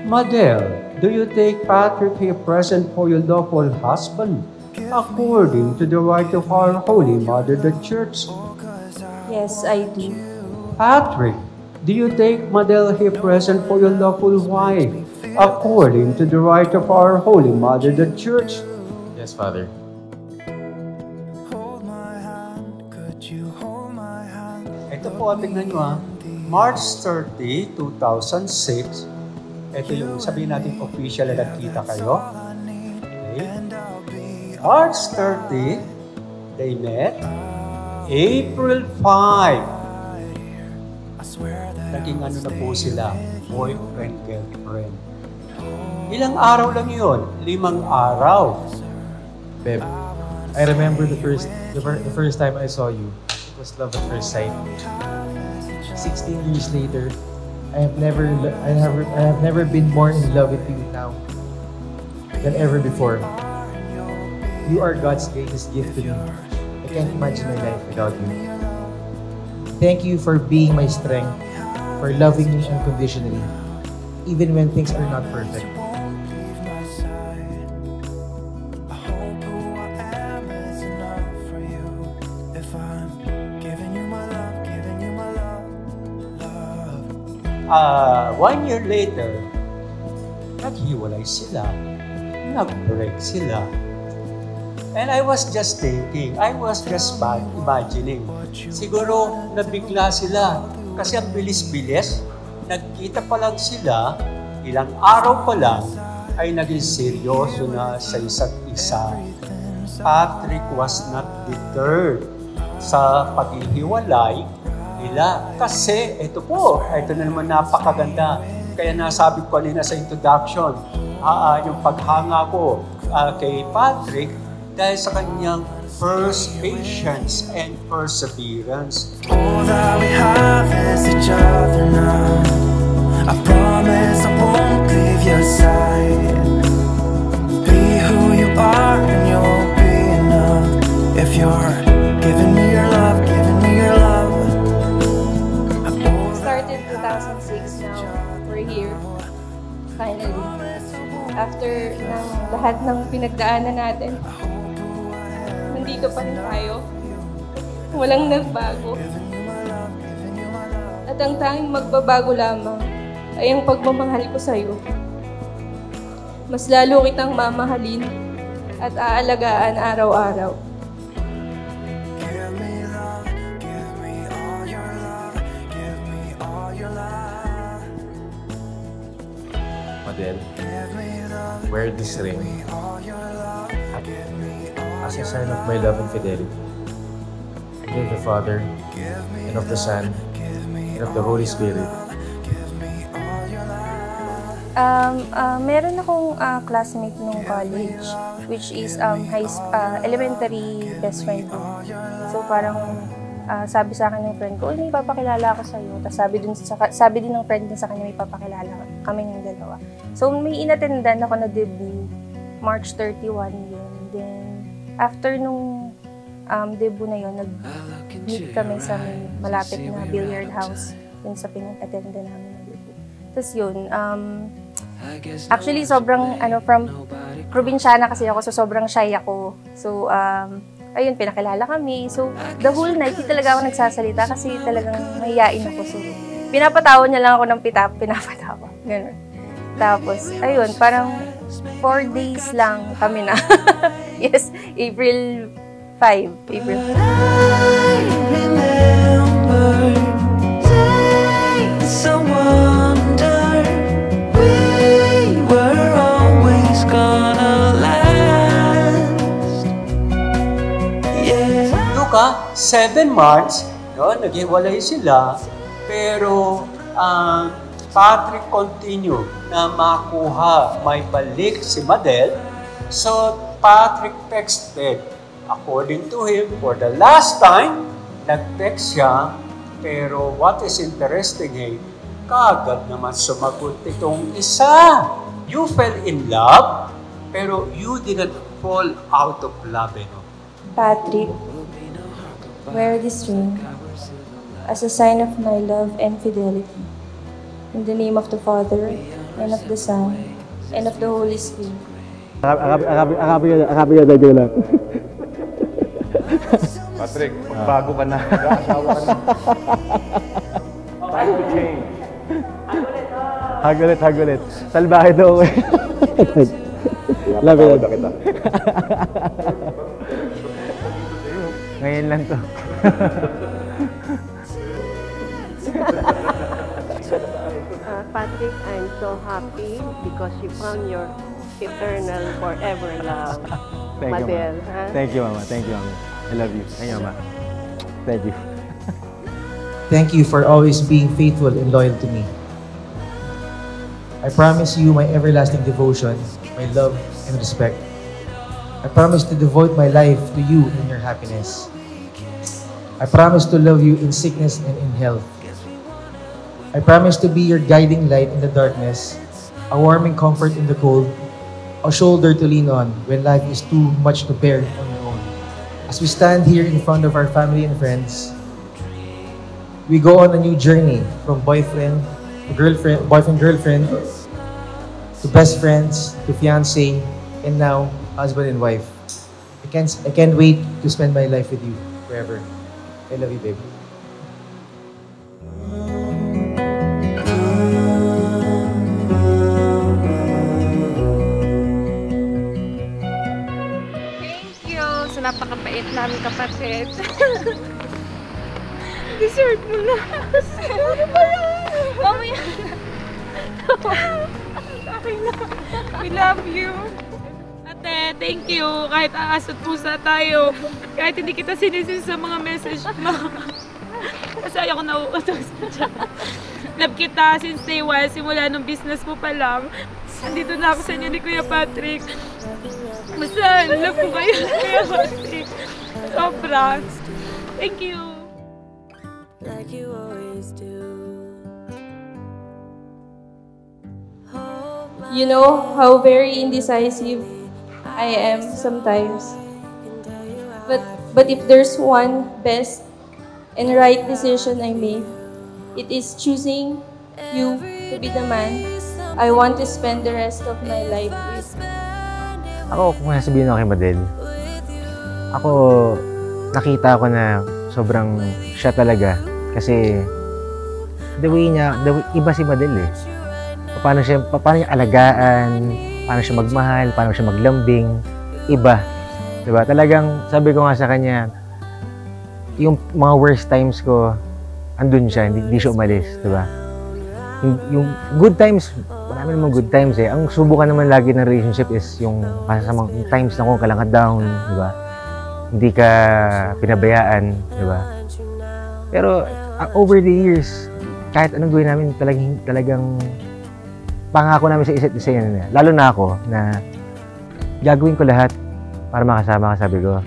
Madel, do you take Patrick a present for your lawful husband, according to the right of our Holy Mother, the Church? Yes, I do. Patrick, do you take Madel a present for your lawful wife, according to the right of our Holy Mother, the Church? Yes, Father. Ito po, tingnan nyo March 30, 2006. Ito yung sabihin natin official na nagkita kayo. Okay. March 30, they met. April 5, naging ano na po sila, boyfriend, girlfriend. Ilang araw lang yun? 5 araw. Babe, I remember the first time I saw you. It was love at first sight. 16 years later, I have never been more in love with you now than ever before. You are God's greatest gift to me. I can't imagine my life without you. Thank you for being my strength, for loving me unconditionally, even when things are not perfect. One year later, naghiwalay sila. Nag-break sila. And I was just thinking, I was just imagining, siguro nabigla sila kasi ang bilis-bilis, nagkita pa lang sila, ilang araw pa lang, ay naging seryoso na sa isa't isa. Patrick was not deterred sa paghihiwalay nila. Kasi ito na naman napakaganda. Kaya nasabi ko kanina sa introduction, yung paghanga ko kay Patrick, dahil sa kanyang patience and perseverance. All that we have is each other now. I promise I won't leave your side. Be who you are and you'll be enough. If you're giving me your love, giving me your love. Started 2006 now. We're here. Finally. After ng lahat ng pinagdaanan natin, nandito pa rin tayo. Walang nagbago. At ang tanging magbabago lamang ay ang pagmamahal ko sa'yo. Mas lalo kitang mamahalin at aalagaan araw-araw. Madel, wear this ring as a sign of my love and fidelity. In the name of the Father, and of the Son, and of the Holy Spirit. Meron akong classmate nung college, which is elementary best friend ko. So parang sabi sa akin ng friend ko, may papakilala ako sa'yo. Tapos sabi din ng friend din sa kanya, may papakilala kami ng dalawa. So may inattendan ako na debut, March 31 yun. Then after nung debut na yun, nag-meet kami sa malapit na billiard house yun sa pinag-attenda namin na debut. Tapos yun, actually sobrang, from probinsyana kasi ako, so sobrang shy ako. So, ayun, pinakilala kami. So, the whole night, di talaga ako nagsasalita kasi talagang mahiyain ako. So, pinapatawa niya lang ako ng pinapatawa. Ganun. Tapos, ayun, parang 4 days lang kami na. Yes, April 5. April 5. Luka, 7 months, no, naghiwalay sila, pero Patrick continue na makuha, may balik si Madel. So, Patrick texted, according to him, for the last time, nag-text siya, pero what is interesting, kagad naman sumagot itong isa. You fell in love, pero you didn't fall out of love. Patrick, wear this ring as a sign of my love and fidelity. In the name of the Father, and of the Son, and of the Holy Spirit. Akabi ka lang. Patrick, magbago ka na. Mag-aasawa ka na. Time to change. Hag ulit. Salbahe daw ko. Love it. Kita. Ngayon lang to. Patrick, I'm so happy because you found your eternal forever love. Thank you, Madel, Mama. huh? Thank you, Mama. Thank you, Mama. I love you. Thank you, Mama. Thank you. Thank you for always being faithful and loyal to me. I promise you my everlasting devotion, my love and respect. I promise to devote my life to you in your happiness. I promise to love you in sickness and in health. I promise to be your guiding light in the darkness, a warming comfort in the cold, a shoulder to lean on when life is too much to bear on your own. As we stand here in front of our family and friends, we go on a new journey from boyfriend, girlfriend, to best friends, to fiancé, and now husband and wife. I can't wait to spend my life with you forever. I love you, babe. Thank you sa napakabait namin kapatid. Deserve mo na. Ano ba yan? Mamaya na. Okay na. We love you. Ate, thank you. Kahit aasot pusa tayo. Kahit hindi kita sinisin sa mga message mo. Kasi ayoko nauutos. Love kita since day one. Simula nung business mo pa lang. Nandito na ako sa inyo ni Kuya Patrick. Basta, love ko kayo, Kuya Patrick. Sobra. Thank you. Like you always do. You know how very indecisive I am sometimes. But if there's one best and right decision I made, it is choosing you to be the man I want to spend the rest of my life with. Ako, kung sasabihin ako kay Madel, ako, nakita ko na sobrang siya talaga. Kasi, the way niya, iba si Madel eh. Paano niya alagaan, paano siya magmahal, paano siya maglambing, iba. Diba? Talagang, sabi ko nga sa kanya, yung mga worst times ko, andun siya, hindi siya umalis, diba? Yung good times, marami namang good times eh. Ang subukan naman lagi ng relationship is yung masasamang times na kung ka lang down, diba? Hindi ka pinabayaan, diba? Pero over the years, kahit anong gawin namin, talagang pangako namin sa isa't isa yun. Lalo na ako, na gagawin ko lahat para makasama ka, sabi ko.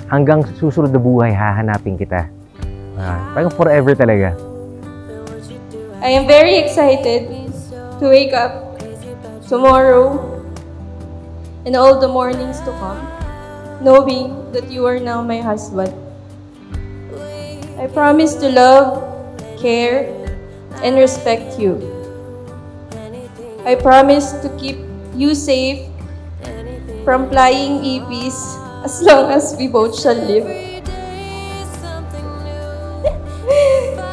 Hanggang susunod na buhay, hahanapin kita. Parang forever talaga. I am very excited to wake up tomorrow and all the mornings to come, knowing that you are now my husband. I promise to love, care, and respect you. I promise to keep you safe from flying EPs as long as we both shall live.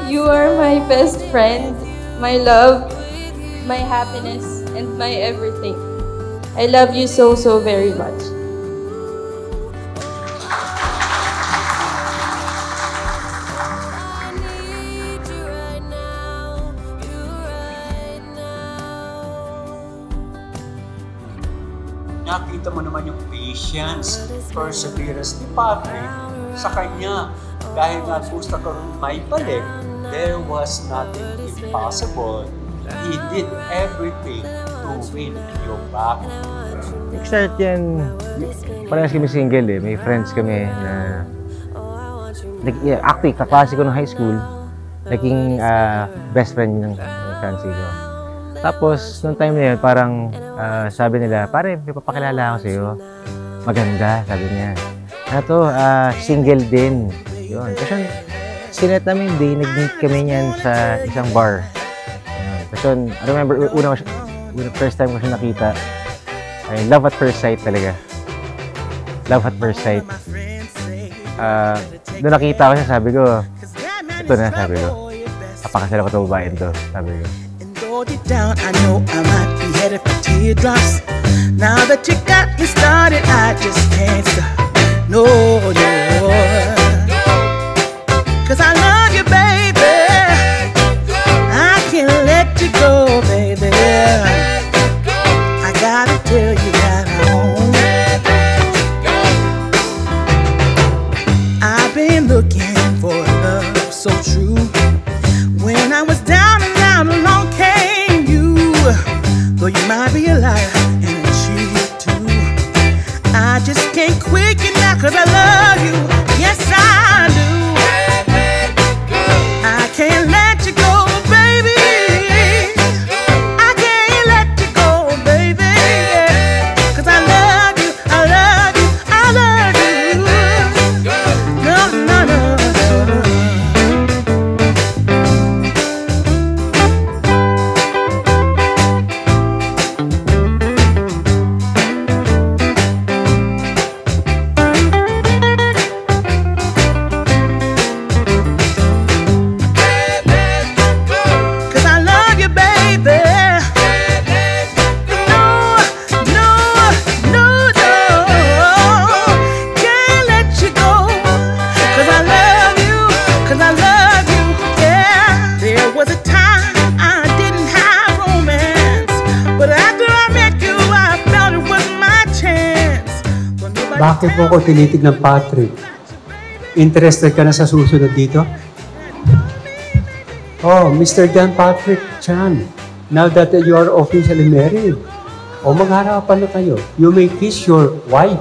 You are my best friend, my love, my happiness, and my everything. I love you so, so very much. Nakita mo naman yung patience, perseverance ni Patrick sa kanya. Dahil nga gusto ko rin may balik, there was nothing impossible. He did everything to win you back. Nag-start yan, parehas kami single eh. May friends kami na, actually, kaklase ko ng high school, naging best friend ng fiancé ko. Tapos, noong time na yun, parang sabi nila, pare, may papakilala ako sa'yo. Maganda, sabi niya. Ano to, single din. Yun. Kasi sinet namin day, nag-meet kami niyan sa isang bar. Yun. Tapos yun, I remember, first time ko siya nakita, ay love at first sight talaga. Love at first sight. Doon nakita ko siya, sabi ko, ito na, sabi ko. Kapakasal ako ito babae ito, sabi ko. Down, I know I might be headed for teardrops. Now that you got me started, I just can't stop. No, no. 'Cause I love you, baby. I can't let you go, baby. I gotta tell you that I've been looking for love so true. When I was down and out, along came you. Though you might be a liar and a cheat too, I just can't quit you now 'cause I love you. Yes, I do. I can't let you go, baby. I can't let you go, baby. 'Cause I love you, I love you, I love you. No, no, no. Bakit mo ko tinitignan, Patrick? Interested ka na sa susunod dito? Oh, Mr. John Patrick Chan, now that you are officially married, o magharapan na kayo, you may kiss your wife.